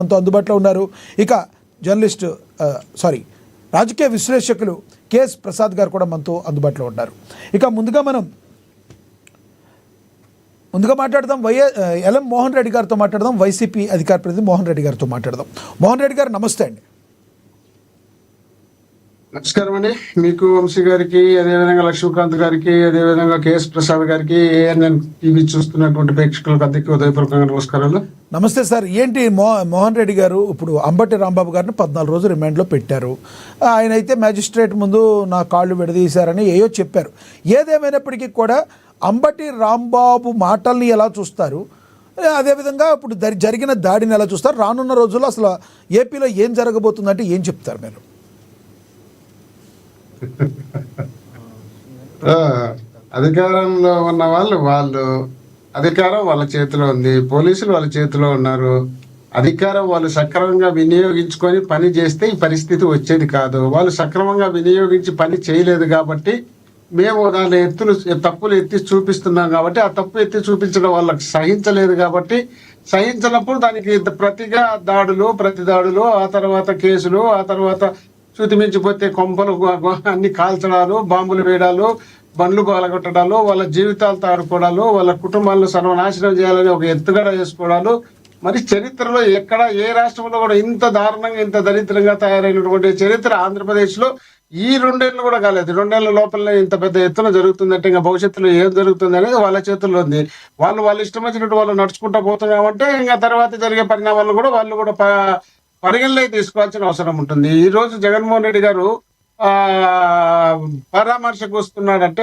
మనతో అందుబాటులో ఉన్నారు. ఇక జర్నలిస్ట్ రాజకీయ విశ్లేషకులు కేఎస్ ప్రసాద్ గారు కూడా మనతో అందుబాటులో ఉన్నారు. ఇక ముందుగా మాట్లాడదాం ఎల్ఎం మోహన్ రెడ్డి గారితో మాట్లాడదాం. వైసీపీ అధికార ప్రతినిధి మోహన్ రెడ్డి గారితో మాట్లాడదాం. మోహన్ రెడ్డి గారు నమస్తే అండి. నమస్కారం అండి. మీకు వంశీ గారికి, అదేవిధంగా లక్ష్మీకాంత్ గారికి, అదేవిధంగా కేఎస్ ప్రసాద్ గారికి, ఏఎన్ఎన్ టీవీ చూస్తున్నటువంటి ప్రేక్షకులకు అందరికీ ఉదయపూర్వకంగా నమస్కారాలు. నమస్తే సార్. ఏంటి మోహన్ రెడ్డి గారు ఇప్పుడు అంబటి రాంబాబు గారిని 14 రోజులు రిమాండ్లో పెట్టారు. ఆయన అయితే మ్యాజిస్ట్రేట్ ముందు నా కాళ్ళు విడదీశారని ఏయో చెప్పారు. ఏదేమైనప్పటికీ కూడా అంబటి రాంబాబు మాటల్ని ఎలా చూస్తారు, అదేవిధంగా ఇప్పుడు జరిగిన దాడిని ఎలా చూస్తారు, రానున్న రోజుల్లో అసలు ఏపీలో ఏం జరగబోతుందంటే ఏం చెప్తారు మీరు? అధికారంలో ఉన్న వాళ్ళు అధికారం వాళ్ళ చేతిలో ఉంది, పోలీసులు వాళ్ళ చేతిలో ఉన్నారు. అధికారం వాళ్ళు సక్రమంగా వినియోగించుకొని పని చేస్తే ఈ పరిస్థితి వచ్చేది కాదు. వాళ్ళు సక్రమంగా వినియోగించి పని చేయలేదు కాబట్టి మేము దాని తప్పులు ఎత్తి చూపిస్తున్నాం కాబట్టి, ఆ తప్పు ఎత్తి చూపించడం వాళ్ళకి సహించలేదు కాబట్టి, సహించినప్పుడు దానికి ప్రతిగా ప్రతి దాడులు, ఆ తర్వాత కేసులు, ఆ తర్వాత చూతిమించిపోతే కొంపలు అన్ని కాల్చడాలు, బాంబులు వేయడాలు, బండ్లు పాలగొట్టడాలు, వాళ్ళ జీవితాలతో ఆడుకోవడాలు, వాళ్ళ కుటుంబాలను సర్వనాశనం చేయాలని ఒక ఎత్తుగడ వేసుకోవడాలు. మరి చరిత్రలో ఎక్కడ ఏ రాష్ట్రంలో కూడా ఇంత దారుణంగా ఇంత దరిద్రంగా తయారైనటువంటి చరిత్ర ఆంధ్రప్రదేశ్లో ఈ 2 ఏళ్ళు కూడా కాలేదు. 2 ఏళ్ల లోపలనే ఇంత పెద్ద ఎత్తున జరుగుతుందంటే ఇంకా భవిష్యత్తులో ఏం జరుగుతుంది అనేది వాళ్ళ చేతుల్లో ఉంది. వాళ్ళు ఇష్టం వచ్చినట్టు వాళ్ళు నడుచుకుంటా పోతున్నామంటే ఇంకా తర్వాత జరిగే పరిణామాలను కూడా వాళ్ళు కూడా పరిగణలోకి తీసుకోవాల్సిన అవసరం ఉంటుంది. ఈ రోజు జగన్మోహన్ రెడ్డి గారు పరామర్శకు వస్తున్నాడంటే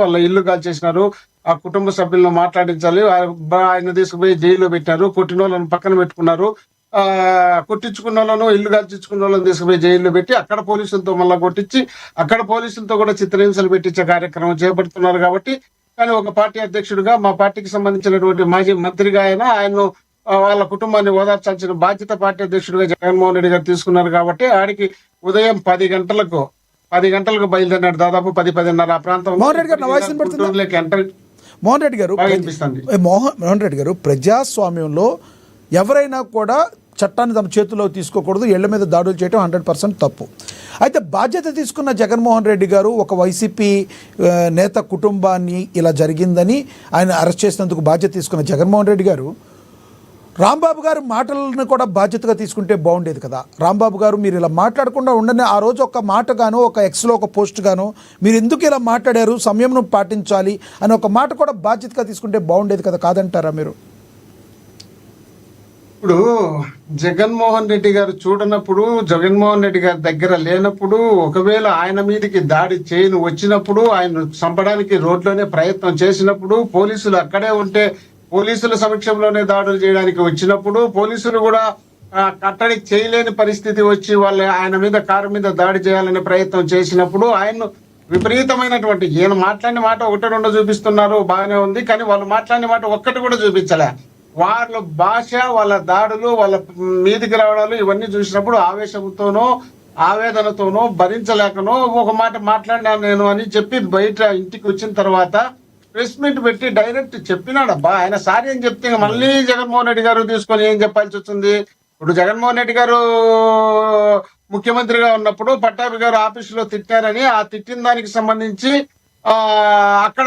వాళ్ళ ఇల్లు కాల్చేసినారు, ఆ కుటుంబ సభ్యులను మాట్లాడించాలి, ఆయన తీసుకుపోయి జైల్లో పెట్టారు, కొట్టిన వాళ్ళని పక్కన పెట్టుకున్నారు, కొట్టించుకున్న వాళ్ళను ఇల్లు కాల్చించుకున్న వాళ్ళని తీసుకుపోయి జైల్లో పెట్టి అక్కడ పోలీసులతో మళ్ళీ కొట్టించి అక్కడ పోలీసులతో కూడా చిత్రహింసలు పెట్టించే కార్యక్రమం చేపడుతున్నారు. కాబట్టి కానీ ఒక పార్టీ అధ్యక్షుడిగా మా పార్టీకి సంబంధించినటువంటి మాజీ మంత్రిగా ఆయన వాళ్ళ కుటుంబాన్ని ఓదార్చాల్సిన బాధ్యత పార్టీ అధ్యక్షుడిగా జగన్మోహన్ రెడ్డి గారు తీసుకున్నారు. కాబట్టి ఆడికి ఉదయం 10 గంటలకు బయలుదేరినాడు. దాదాపు 10-10:30 ఆ ప్రాంతం. మోహన్ రెడ్డి గారు ప్రజాస్వామ్యంలో ఎవరైనా కూడా చట్టాన్ని తమ చేతుల్లో తీసుకోకూడదు, ఇళ్ల మీద దాడులు చేయడం 100% తప్పు. అయితే బాధ్యత తీసుకున్న జగన్మోహన్ రెడ్డి గారు ఒక వైసీపీ నేత కుటుంబాన్ని ఇలా జరిగిందని ఆయన అరెస్ట్ చేసినందుకు బాధ్యత తీసుకున్న జగన్మోహన్ రెడ్డి గారు రాంబాబు గారు మాటలను కూడా బాధ్యతగా తీసుకుంటే బాగుండేది కదా. రాంబాబు గారు మీరు ఇలా మాట్లాడకుండా ఉండని ఆ రోజు ఒక మాట గాను, ఒక ఎక్స్లో ఒక పోస్ట్ గాను మీరు ఎందుకు ఇలా మాట్లాడారు, సమయంను పాటించాలి అని ఒక మాట కూడా బాధ్యతగా తీసుకుంటే బాగుండేది కదా, కాదంటారా మీరు? ఇప్పుడు జగన్మోహన్ రెడ్డి గారు చూడనప్పుడు, జగన్మోహన్ రెడ్డి గారి దగ్గర లేనప్పుడు, ఒకవేళ ఆయన మీదకి దాడి చేయను వచ్చినప్పుడు, ఆయన చంపడానికి రోడ్లోనే ప్రయత్నం చేసినప్పుడు, పోలీసులు అక్కడే ఉంటే పోలీసుల సమక్షంలోనే దాడులు చేయడానికి వచ్చినప్పుడు, పోలీసులు కూడా కట్టడి చేయలేని పరిస్థితి వచ్చి ఆయన మీద కారు మీద దాడి చేయాలనే ప్రయత్నం చేసినప్పుడు ఆయన విపరీతమైనటువంటి ఈయన మాట్లాడిన మాట 1-2 చూపిస్తున్నారు, బాగానే ఉంది. కానీ వాళ్ళు మాట్లాడిన మాట ఒక్కటి కూడా చూపించలే. వాళ్ళ భాష, వాళ్ళ దాడులు, వాళ్ళ మీదికి రావడాలు ఇవన్నీ చూసినప్పుడు ఆవేశంతోనో ఆవేదనతోనో భరించలేకనో ఒక మాట మాట్లాడినా నేను అని చెప్పి బయట ఇంటికి వచ్చిన తర్వాత ప్రెస్ మీట్ పెట్టి డైరెక్ట్ చెప్పినాడబ్బా. ఆయన సారీ అని చెప్తే మళ్ళీ జగన్మోహన్ రెడ్డి గారు తీసుకొని ఏం చెప్పాల్సి వచ్చింది? ఇప్పుడు జగన్మోహన్ రెడ్డి గారు ముఖ్యమంత్రిగా ఉన్నప్పుడు పట్టాభి గారు ఆఫీసులో తిట్టారని, ఆ తిట్టిన దానికి సంబంధించి అక్కడ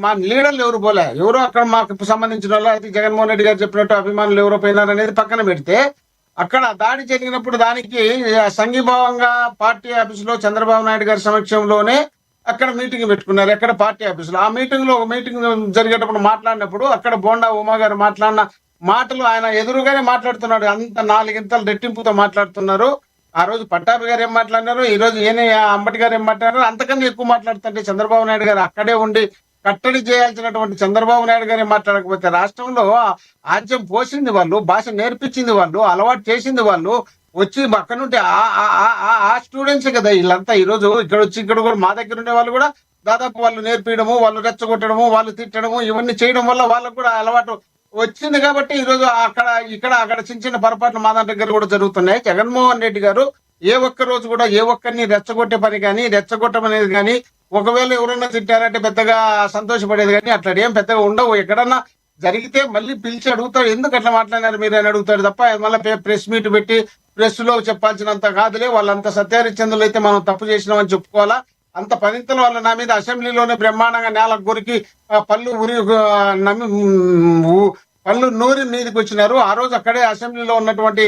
మా లీడర్లు ఎవరు పోలే, ఎవరో అక్కడ మాకు సంబంధించిన వాళ్ళు అయితే జగన్మోహన్ రెడ్డి గారు చెప్పినట్టు అభిమానులు ఎవరో పోయినారనేది పక్కన పెడితే, అక్కడ దాడి జరిగినప్పుడు దానికి సంఘీభావంగా పార్టీ ఆఫీసులో చంద్రబాబు నాయుడు గారి సమక్షంలోనే అక్కడ మీటింగ్ పెట్టుకున్నారు. ఎక్కడ పార్టీ ఆఫీసులో. ఆ ఒక మీటింగ్ జరిగేటప్పుడు మాట్లాడినప్పుడు అక్కడ బోండా ఉమా గారు మాట్లాడిన మాటలు ఆయన ఎదురుగానే మాట్లాడుతున్నాడు. అంత 4 ఇంతలు రెట్టింపుతో మాట్లాడుతున్నారు. ఆ రోజు పట్టాభి గారు ఏం మాట్లాడినారు, ఈ రోజు అంబటి గారు ఏం మాట్లాడారు, అంతకన్నా ఎక్కువ మాట్లాడుతుంటే చంద్రబాబు నాయుడు గారు అక్కడే ఉండి కట్టడి చేయాల్సినటువంటి చంద్రబాబు నాయుడు గారే మాట్లాడకపోతే, రాష్ట్రంలో ఆజ్యం పోసింది వాళ్ళు, భాష నేర్పించింది వాళ్ళు, అలవాటు చేసింది వాళ్ళు, వచ్చి అక్కడ నుండి ఆ స్టూడెంట్స్ కదా వీళ్ళంతా. ఈ రోజు ఇక్కడ కూడా మా దగ్గర ఉండే వాళ్ళు కూడా దాదాపు వాళ్ళు నేర్పించడము, వాళ్ళు రెచ్చగొట్టడము, వాళ్ళు తిట్టడము ఇవన్నీ చేయడం వల్ల వాళ్ళకు కూడా అలవాటు వచ్చింది. కాబట్టి ఈ రోజు అక్కడ చిన్న పొరపాట్లు మా దగ్గర కూడా జరుగుతున్నాయి. జగన్మోహన్ రెడ్డి గారు ఏ ఒక్క రోజు కూడా ఏ ఒక్కరిని రెచ్చగొట్టే పని కానీ, రెచ్చగొట్టమనేది కానీ, ఒకవేళ ఎవరన్నా తిట్టారంటే పెద్దగా సంతోషపడేది కానీ అట్లా ఏం పెద్దగా ఉండవు. ఎక్కడన్నా జరిగితే మళ్ళీ పిలిచి అడుగుతాడు, ఎందుకు అట్లా మాట్లాడినారు మీరు అని అడుగుతాడు తప్ప మళ్ళీ ప్రెస్ మీట్ పెట్టి ప్రెస్ లో చెప్పాల్సినంత కాదులే. వాళ్ళంత సత్యహరిశ్చంద్రులు అయితే మనం తప్పు చేసినామని చెప్పుకోవాలా. అంత పనితలు వాళ్ళ నా మీద అసెంబ్లీలోనే బ్రహ్మాండంగా నేలకు కొరికి పళ్ళు ఉరి నమ్మి పళ్ళు నూరి మీదకి వచ్చినారు. ఆ రోజు అక్కడే అసెంబ్లీలో ఉన్నటువంటి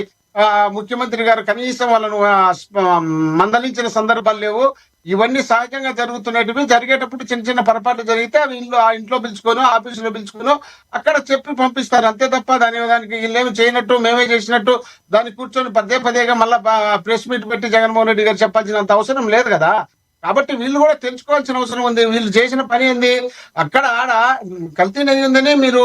ముఖ్యమంత్రి గారు కనీసం వాళ్ళను మందలించిన సందర్భాలు లేవు. ఇవన్నీ సహజంగా జరుగుతున్నటివి. జరిగేటప్పుడు చిన్న చిన్న పొరపాట్లు జరిగితే అవి ఇంట్లో పిలుచుకోను, ఆఫీసులో పిలుచుకోను, అక్కడ చెప్పి పంపిస్తారు అంతే తప్ప దానికి వీళ్ళేమి చేయనట్టు మేమే చేసినట్టు దాన్ని కూర్చొని పదేగా మళ్ళా ప్రెస్ మీట్ పెట్టి జగన్మోహన్ రెడ్డి గారు చెప్పాల్సినంత అవసరం లేదు కదా. కాబట్టి వీళ్ళు కూడా తెలుసుకోవాల్సిన అవసరం ఉంది. వీళ్ళు చేసిన పని ఏంది, అక్కడ ఆడ కల్తీ నెయ్యి ఉందని మీరు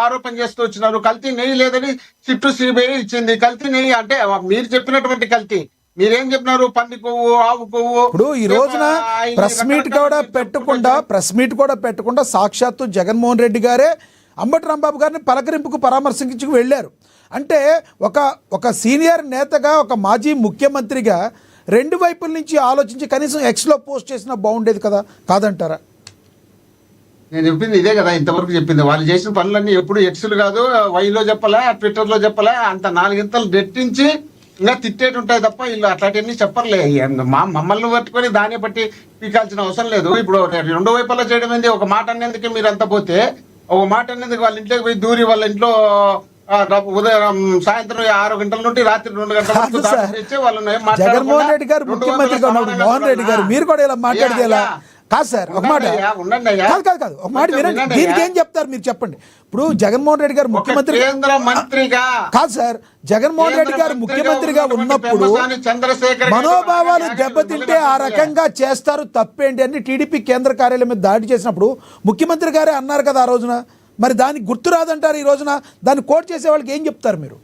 ఆరోపణ చేస్తూ వచ్చినారు. కల్తీ నెయ్యి లేదని చిట్టు సిబిఐ ఇచ్చింది. కల్తీ నెయ్యి అంటే మీరు చెప్పినటువంటి కల్తీ. మీరేం చెప్పినారు, పంది కొవ్వు, ఆవు కొవ్వు. ఇప్పుడు ఈ రోజున ప్రెస్ మీట్ కూడా పెట్టకుండా సాక్షాత్తు జగన్మోహన్ రెడ్డి గారే అంబటి రాంబాబు గారిని పలకరింపుకు పరామర్శించుకు వెళ్ళారు. అంటే ఒక సీనియర్ నేతగా, ఒక మాజీ ముఖ్యమంత్రిగా రెండు వైపుల నుంచి ఆలోచించి కనీసం ఎక్స్లో పోస్ట్ చేసినా బాగుండేది కదా, కాదంటారా? నేను చెప్పింది ఇదే కదా, ఇంతవరకు చెప్పింది. వాళ్ళు చేసిన పనులన్నీ ఎప్పుడు ఎక్స్లు కాదు, వైలో చెప్పలే, ట్విట్టర్లో చెప్పలే, అంత 4 ఇంతలు నెట్టించి ఇంకా తిట్టేటుంటాయి తప్ప వీళ్ళు అట్లాంటివన్నీ చెప్పర్లే. మమ్మల్ని పట్టుకొని దాన్ని బట్టి పీకాల్సిన అవసరం లేదు. ఇప్పుడు 2 వైపులా చేయడం ఏంది, ఒక మాట అనేందుకు మీరు అంత పోతే, ఒక మాట అనేందుకు వాళ్ళ ఇంట్లోకి పోయి దూరి వాళ్ళ ఇంట్లో ఉదయం సాయంత్రం 6 గంటల నుండి రాత్రి 2 గంటల వరకు జగన్మోహన్ రెడ్డి గారు ముఖ్యమంత్రిగా ఉన్నప్పుడు మోహన్ రెడ్డి గారు మీరు కూడా ఇలా మాట్లాడితే ఎలా? కాదు సార్, ఒక మాట కాదు ఒక మాట వినండి. దీనికి ఏం చెప్తారు మీరు చెప్పండి. ఇప్పుడు జగన్మోహన్ రెడ్డి గారు ముఖ్యమంత్రి కేంద్ర మంత్రిగా కాదు సార్, జగన్మోహన్ రెడ్డి గారు ముఖ్యమంత్రిగా ఉన్నప్పుడు మనోభావాలు దెబ్బతింటే ఆ రకంగా చేస్తారు, తప్పేంటి అని టీడీపీ కేంద్ర కార్యాలయం మీద దాడి చేసినప్పుడు ముఖ్యమంత్రి గారే అన్నారు కదా ఆ రోజున. మరి దానికి గుర్తు రాదంటారు ఈ రోజున? దాన్ని కోట్ చేసే వాళ్ళకి ఏం చెప్తారు మీరు?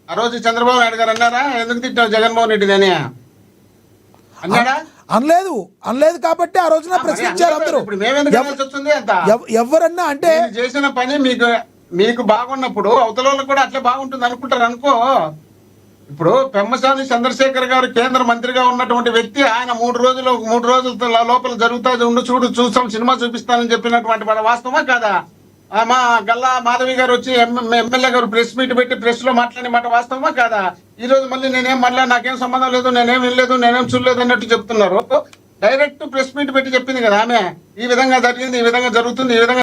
ఆ రోజు చంద్రబాబు నాయుడు గారు అన్నారా, ఎందుకు తిట్టావు జగన్మోహన్ రెడ్డిని అన్నాడా? అనలేదు కాబట్టి ఆ రోజున ప్రశ్నించారు అందరూ. ఎవరన్నా అంటే చేసిన పని మీకు బాగున్నప్పుడు అవతల వాళ్ళకి కూడా అట్లే బాగుంటుంది అనుకుంటారు అనుకో. ఇప్పుడు పెమ్మసాని చంద్రశేఖర్ గారు కేంద్ర మంత్రిగా ఉన్నటువంటి వ్యక్తి, ఆయన 3 రోజుల లోపల జరుగుతుంది చూస్తాం సినిమా చూపిస్తానని చెప్పినటువంటి వాస్తవమా కాదా? మా గల్లా మాధవి గారు వచ్చి ఎమ్మెల్యే గారు ప్రెస్ మీట్ పెట్టి ప్రెస్ లో మాట్లాడే మాట వాస్తవమా కాదా? ఈ రోజు మళ్ళీ నాకేం సంబంధం లేదు, నేనేం వినలేదు, నేనేం చూడలేదు అన్నట్టు చెప్తున్నారు. డైరెక్ట్ ప్రెస్ మీట్ పెట్టి చెప్పింది కదా ఆమె, ఈ విధంగా జరిగింది, ఈ విధంగా జరుగుతుంది, ఈ విధంగా